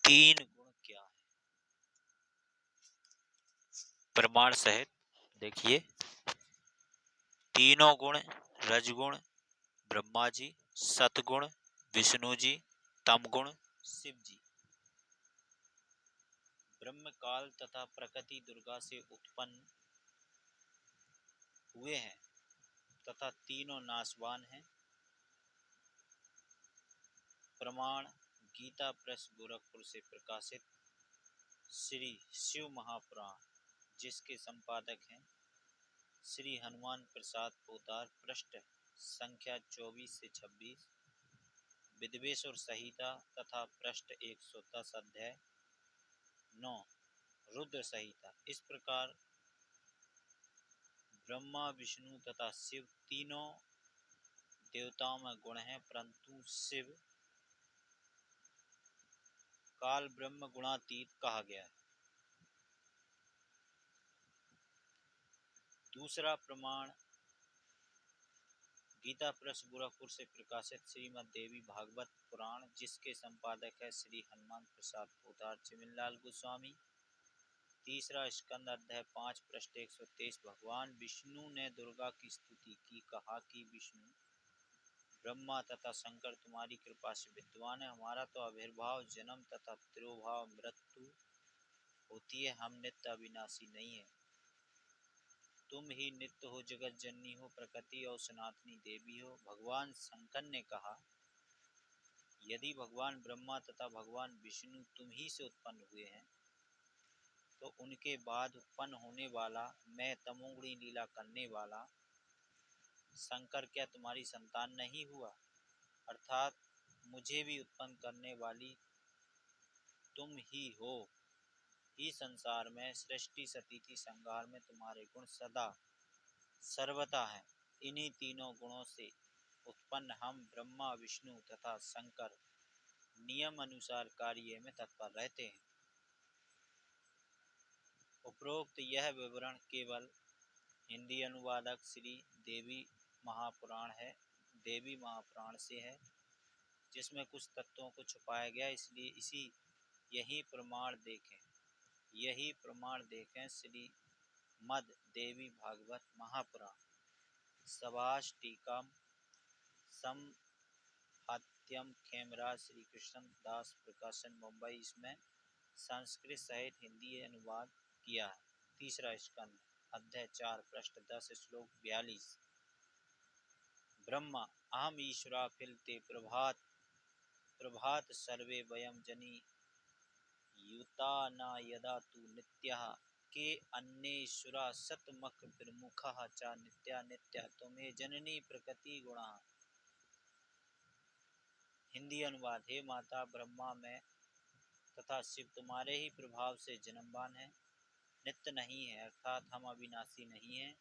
तीन गुण क्या है? प्रमाण सहित देखिए। तीनों गुण रजगुण ब्रह्मा जी, सतगुण विष्णु जी, तमगुण शिव जी ब्रह्म काल तथा प्रकृति दुर्गा से उत्पन्न हुए हैं तथा तीनों नाशवान हैं। प्रमाण गीता प्रेस गोरखपुर से प्रकाशित श्री शिव महापुराण, जिसके संपादक हैं श्री हनुमान प्रसाद पोदार, पृष्ठ संख्या 24 से 26, विद्वेश्वर संहिता तथा पृष्ठ 110, अध्याय 9 रुद्र संहिता। इस प्रकार ब्रह्मा विष्णु तथा शिव तीनों देवताओं में गुण हैं, परंतु शिव काल ब्रह्म गुणातीत कहा गया है। दूसरा प्रमाण गीता प्रेस गोरखपुर से प्रकाशित श्रीमद् देवी भागवत पुराण, जिसके संपादक है श्री हनुमान प्रसाद पोदार चिमिनलाल गोस्वामी। तीसरा स्कंद अध्याय 5 पृष्ठ 123। भगवान विष्णु ने दुर्गा की स्तुति की, कहा कि विष्णु ब्रह्मा तथा शंकर तुम्हारी कृपा से विद्वान है। हमारा तो आविर्भाव जन्म तथा तिरोभाव मृत्यु होती है, हम नित्य अविनाशी नहीं है। तुम ही नित्य हो, जगत जननी हो, प्रकृति और सनातनी देवी हो। भगवान शंकर ने कहा, यदि भगवान ब्रह्मा तथा भगवान विष्णु तुम ही से उत्पन्न हुए हैं, तो उनके बाद उत्पन्न होने वाला मैं तमोगुणी लीला करने वाला शंकर क्या तुम्हारी संतान नहीं हुआ? अर्थात मुझे भी उत्पन्न करने वाली तुम ही हो। इस संसार में सृष्टि स्थिति संहार में तुम्हारे गुण सदा सर्वथा है। इन्हीं तीनों गुणों से उत्पन्न हम ब्रह्मा विष्णु तथा शंकर नियम अनुसार कार्य में तत्पर रहते हैं। उपरोक्त यह विवरण केवल हिंदी अनुवादक श्री देवी महापुराण है, देवी महापुराण से है, जिसमें कुछ तत्वों को छुपाया गया, इसलिए यही प्रमाण देखें श्री मद देवी भागवत महापुराण। सभाष टीकम समहात्यम खेमराज श्री कृष्ण दास प्रकाशन मुंबई, इसमें संस्कृत सहित हिंदी अनुवाद किया है। तीसरा स्कंद अध्याय 4 पृष्ठ 10 श्लोक 42। ब्रह्मा अहम ईश्वरा फिलते प्रभात सर्वे वयम जनी युता न यदा तु नित्यः के अन्येश्वरा सतमख प्रमुखः च नित्या नित्या तुम्हें जननी प्रकृति गुणा। हिंदी अनुवाद, हे माता, ब्रह्मा में तथा शिव तुम्हारे ही प्रभाव से जन्मवान है, नित्य नहीं है, अर्थात हम अविनाशी नहीं हैं।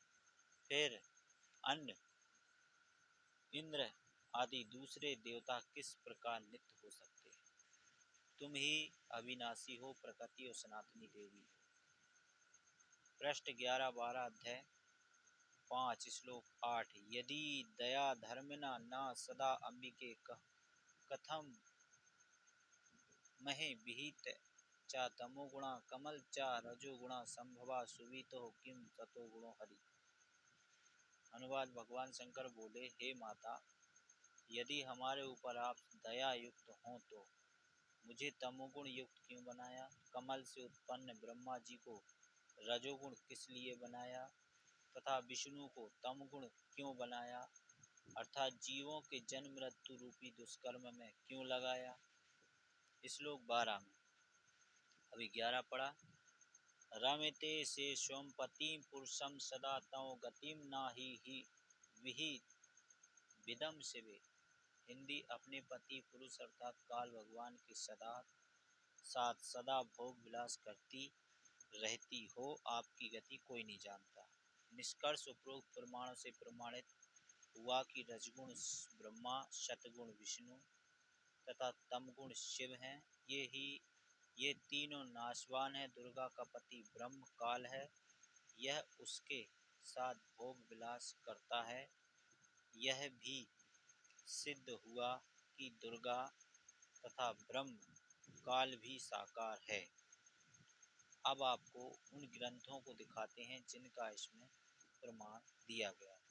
फिर अन्य इंद्र आदि दूसरे देवता किस प्रकार नित्य हो सकते हैं? तुम ही अविनाशी हो, प्रकृति और सनातनी देवी हो। पृष्ठ 11-12 अध्याय 5 श्लोक 8। यदि दया धर्मना न सदा अंबिके कथम महे विहित चा तमोगुणा कमल चा रजोगुणा संभवा सुवितो किम ततो गुणो हरि। अनुवाद, भगवान शंकर बोले, हे माता, यदि हमारे ऊपर आप दया युक्त हों तो मुझे तमोगुण युक्त क्यों बनाया? कमल से उत्पन्न ब्रह्मा जी को रजोगुण किस लिए बनाया तथा विष्णु को तमगुण क्यों बनाया? अर्थात जीवों के जन्म मृत्यु रूपी दुष्कर्म में क्यों लगाया? श्लोक 12 में अभी 11 पढ़ा। रमते से स्वपतिम पुरुषम सदा तव गतिम नाही ही विहि विदम शिवे। हिंदी, अपने पति पुरुष अर्थात काल भगवान के साथ सदा भोग विलास करती रहती हो, आपकी गति कोई नहीं जानता। निष्कर्ष उपरोक्त प्रमाणों से प्रमाणित हुआ कि रजगुण ब्रह्मा, शतगुण विष्णु तथा तमगुण शिव हैं। ये तीनों नाशवान है। दुर्गा का पति ब्रह्म काल है, यह उसके साथ भोग विलास करता है। यह भी सिद्ध हुआ कि दुर्गा तथा ब्रह्म काल भी साकार है। अब आपको उन ग्रंथों को दिखाते हैं जिनका इसमें प्रमाण दिया गया है।